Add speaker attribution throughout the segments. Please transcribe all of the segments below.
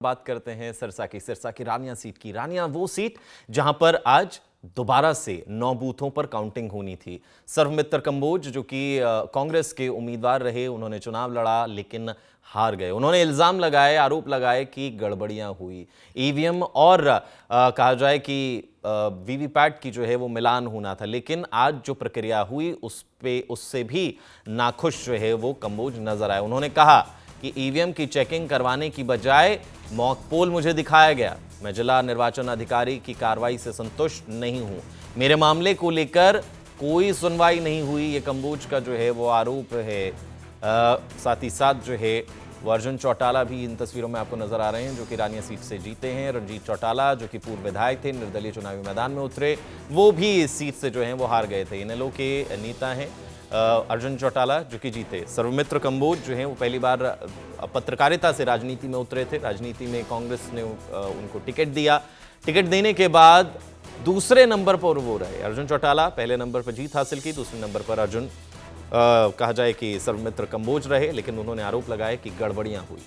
Speaker 1: बात करते हैं सिरसा की रानिया सीट की। रानिया वो सीट जहां पर आज दोबारा से 9 बूथों पर काउंटिंग होनी थी। सर्वमित्र कंबोज जो कि कांग्रेस के उम्मीदवार रहे, उन्होंने चुनाव लड़ा लेकिन हार गए। उन्होंने इल्जाम लगाए, आरोप लगाए कि गड़बड़ियां हुई, ईवीएम और कहा जाए कि वीवीपैट की जो है वो मिलान होना था। लेकिन आज जो प्रक्रिया हुई उससे भी नाखुश जो है वो कंबोज नजर आए। उन्होंने कहा कि ईवीएम की चेकिंग करवाने की बजाय मॉक पोल मुझे दिखाया गया। मैं जिला निर्वाचन अधिकारी की कार्रवाई से संतुष्ट नहीं हूं। मेरे मामले को लेकर कोई सुनवाई नहीं हुई, ये कंबोज का जो है वो आरोप है। साथ ही साथ जो है वो अर्जुन चौटाला भी इन तस्वीरों में आपको नजर आ रहे हैं, जो कि रानिया सीट से जीते हैं। रणजीत चौटाला जो कि पूर्व विधायक थे, निर्दलीय चुनावी मैदान में उतरे, वो भी इस सीट से जो है वो हार गए थे। इनेलो के नेता हैं अर्जुन चौटाला जो कि जीते। सर्वमित्र कंबोज जो हैं वो पहली बार पत्रकारिता से राजनीति में उतरे थे। राजनीति में कांग्रेस ने उनको टिकट दिया। टिकट देने के बाद दूसरे नंबर पर वो रहे। अर्जुन चौटाला पहले नंबर पर जीत हासिल की, दूसरे नंबर पर अर्जुन कहा जाए कि सर्वमित्र कंबोज रहे। लेकिन उन्होंने आरोप लगाए कि गड़बड़ियां हुई।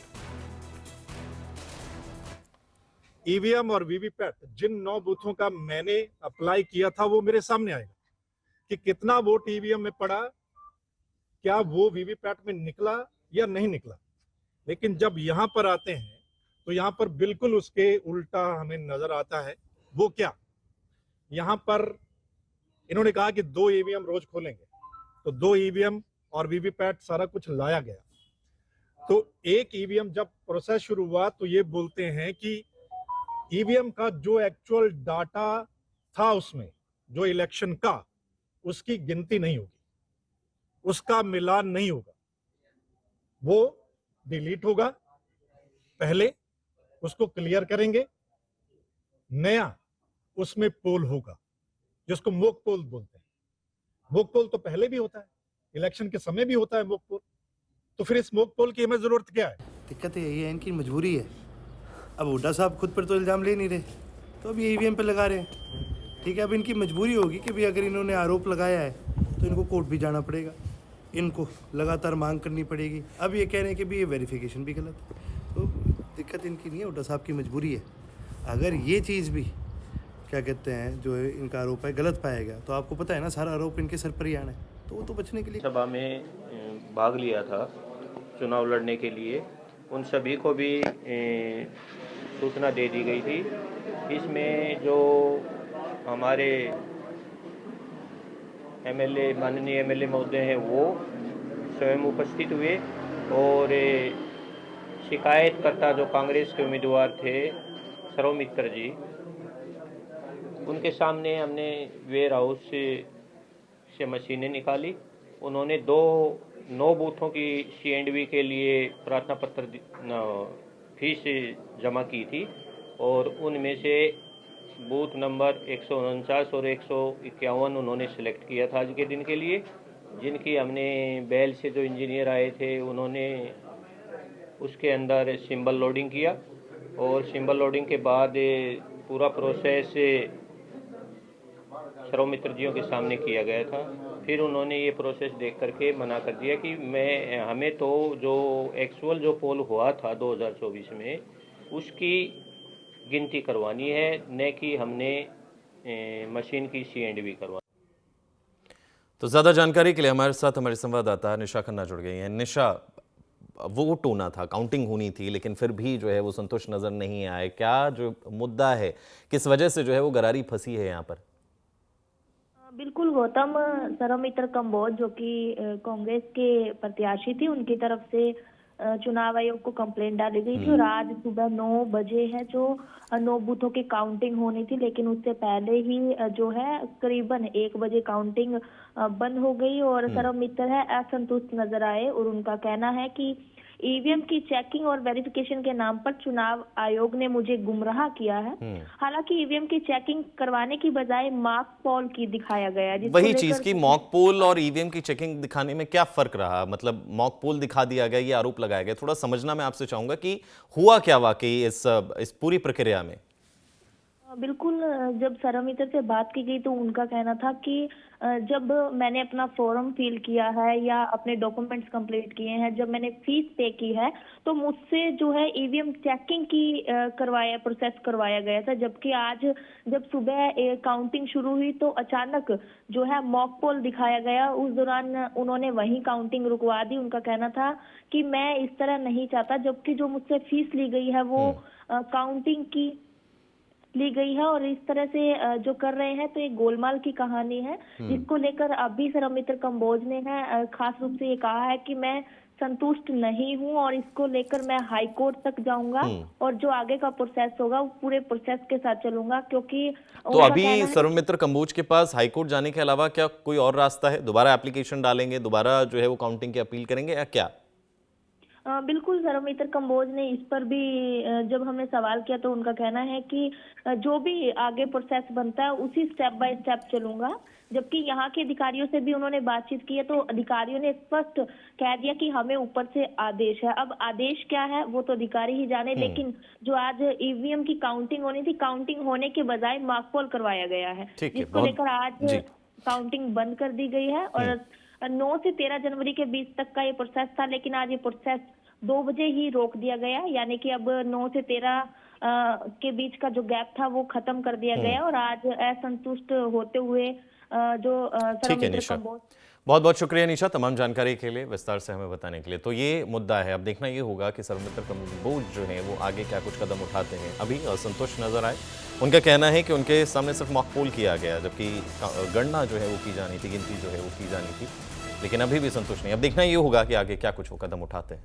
Speaker 2: ईवीएम और वीवीपैट जिन 9 बूथों का मैंने अप्लाई किया था वो मेरे सामने आएगा कि कितना वोट ईवीएम में पड़ा, क्या वो वीवीपैट में निकला या नहीं निकला। लेकिन जब यहां पर आते हैं तो यहां पर बिल्कुल उसके उल्टा हमें नजर आता है। वो क्या, यहां पर इन्होंने कहा कि 2 ईवीएम रोज खोलेंगे, तो 2 ईवीएम और वीवीपैट सारा कुछ लाया गया। तो एक ईवीएम जब प्रोसेस शुरू हुआ तो ये बोलते हैं कि ईवीएम का जो एक्चुअल डाटा था उसमें, जो इलेक्शन का, उसकी गिनती नहीं होगी, उसका मिलान नहीं होगा, वो डिलीट होगा। पहले उसको क्लियर करेंगे, नया उसमें पोल होगा जिसको मॉक पोल बोलते हैं। मॉक पोल तो पहले भी होता है, इलेक्शन के समय भी होता है मॉक पोल, तो फिर इस मॉक पोल की हमें जरूरत क्या है।
Speaker 3: दिक्कत यही है, इनकी मजबूरी है। अब हुड्डा साहब खुद पर तो इल्ज़ाम ले नहीं रहे, तो अब ये ईवीएम पे लगा रहे हैं। ठीक है, अब इनकी मजबूरी होगी कि भाई अगर इन्होंने आरोप लगाया है तो इनको कोर्ट भी जाना पड़ेगा, इनको लगातार मांग करनी पड़ेगी। अब ये कह रहे हैं कि भाई ये वेरिफिकेशन भी गलत है, तो दिक्कत इनकी नहीं है, हुड्डा साहब की मजबूरी है। अगर ये चीज़ भी क्या कहते हैं जो इनका आरोप है गलत पाया गया, तो आपको पता है ना सारा आरोप इनके सर पर ही आना है, तो वो तो बचने के लिए
Speaker 4: सभा में भाग लिया था चुनाव लड़ने के लिए, उन सभी को भी सूचना दे दी गई थी। इसमें जो हमारे एमएलए, माननीय एमएलए महोदय हैं, वो स्वयं उपस्थित हुए और शिकायतकर्ता जो कांग्रेस के उम्मीदवार थे सर्वमित्र जी, उनके सामने हमने वेयर हाउस से मशीनें निकाली। उन्होंने 9 बूथों की CNV के लिए प्रार्थना पत्र फीस जमा की थी और उनमें से बूथ नंबर 149 और 151 उन्होंने सेलेक्ट किया था आज के दिन के लिए, जिनकी हमने बैल से जो इंजीनियर आए थे उन्होंने उसके अंदर सिंबल लोडिंग किया और सिंबल लोडिंग के बाद पूरा प्रोसेस सर्वमित्र जियों के सामने किया गया था। फिर उन्होंने ये प्रोसेस देख करके मना कर दिया कि हमें तो जो एक्चुअल जो पोल हुआ था 2024 में उसकी गिनती करवानी है, न कि हमने मशीन की CNV करवानी।
Speaker 1: तो ज्यादा जानकारी के लिए हमारे साथ हमारे संवाददाता निशा खन्ना जुड़ गई हैं। निशा, वोट होना था, काउंटिंग होनी थी, लेकिन फिर भी जो है वो संतुष्ट नजर नहीं आए। क्या जो मुद्दा है, किस वजह से जो है वो गरारी फंसी है यहाँ पर?
Speaker 5: बिल्कुल गौतम, सर्वमित्र कंबोज जो कि कांग्रेस के प्रत्याशी थी, उनकी तरफ से चुनाव आयोग को कंप्लेंट डाली गई थी और आज सुबह 9 बजे है जो 9 बूथों की काउंटिंग होनी थी, लेकिन उससे पहले ही जो है करीबन 1 बजे काउंटिंग बंद हो गई और सर्वमित्र है असंतुष्ट नजर आए और उनका कहना है कि ईवीएम की चेकिंग और वेरिफिकेशन के नाम पर चुनाव आयोग ने मुझे गुमराह किया है। हालांकि ईवीएम की चेकिंग करवाने की बजाय मॉक पोल की दिखाया गया,
Speaker 1: वही चीज की मॉक पोल और ईवीएम की चेकिंग दिखाने में क्या फर्क रहा? मतलब मॉक पोल दिखा दिया गया, ये आरोप लगाया गया। थोड़ा समझना मैं आपसे चाहूंगा कि हुआ क्या वाकई इस पूरी प्रक्रिया में।
Speaker 5: बिल्कुल, जब सरमित्र से बात की गई तो उनका कहना था कि जब मैंने अपना फॉर्म फिल किया है या अपने डॉक्यूमेंट्स कंप्लीट किए हैं, जब मैंने फीस पे की है तो मुझसे जो है ईवीएम चेकिंग की प्रोसेस करवाया गया था। जबकि आज जब सुबह काउंटिंग शुरू हुई तो अचानक जो है मॉक पोल दिखाया गया। उस दौरान उन्होंने वहीं काउंटिंग रुकवा दी। उनका कहना था कि मैं इस तरह नहीं चाहता, जबकि जो मुझसे फीस ली गई है वो काउंटिंग की ली गई है और इस तरह से जो कर रहे हैं तो ये गोलमाल की कहानी है, जिसको लेकर अभी सरमित्र कंबोज ने है खास रूप से ये कहा है कि मैं संतुष्ट नहीं हूं और इसको लेकर मैं हाई कोर्ट तक जाऊंगा और जो आगे का प्रोसेस होगा वो पूरे प्रोसेस के साथ चलूंगा। क्योंकि
Speaker 1: तो अभी सर्वमित्र कंबोज के पास हाईकोर्ट जाने के अलावा क्या कोई और रास्ता है? दोबारा एप्लीकेशन डालेंगे, दोबारा जो है वो काउंटिंग की अपील करेंगे या क्या?
Speaker 5: बिल्कुल, सरमित्र कंबोज ने इस पर भी जब हमने सवाल किया तो उनका कहना है कि जो भी आगे प्रोसेस बनता है उसी स्टेप बाय स्टेप चलूंगा। जबकि यहाँ के अधिकारियों से भी उन्होंने बातचीत की है तो अधिकारियों ने स्पष्ट कह दिया कि हमें ऊपर से आदेश है। अब आदेश क्या है वो तो अधिकारी ही जाने, लेकिन जो आज ईवीएम की काउंटिंग होनी थी, काउंटिंग होने के बजाय मॉकपोल करवाया गया है, जिसको लेकर आज काउंटिंग बंद कर दी गई है। और 9 से 13 जनवरी के बीच तक का ये प्रोसेस था, लेकिन आज ये प्रोसेस 2 बजे ही रोक दिया गया। यानी कि अब 9 से 13 के बीच का जो गैप था वो खत्म कर दिया गया और आज असंतुष्ट होते हुए जो सरमित्र कंबोज।
Speaker 1: बहुत बहुत शुक्रिया निशा तमाम जानकारी के लिए, विस्तार से हमें बताने के लिए। तो ये मुद्दा है, अब देखना ये होगा कि सरमित्र कंबोज जो है वो आगे क्या कुछ कदम उठाते हैं। अभी असंतुष्ट नजर आए। उनका कहना है कि उनके सामने सिर्फ मॉक पोल किया गया, जबकि गणना जो है वो की जानी थी, गिनती जो है वो की जानी थी, लेकिन अभी भी संतुष्ट नहीं। अब देखना ये होगा कि आगे क्या कुछ वो कदम उठाते हैं।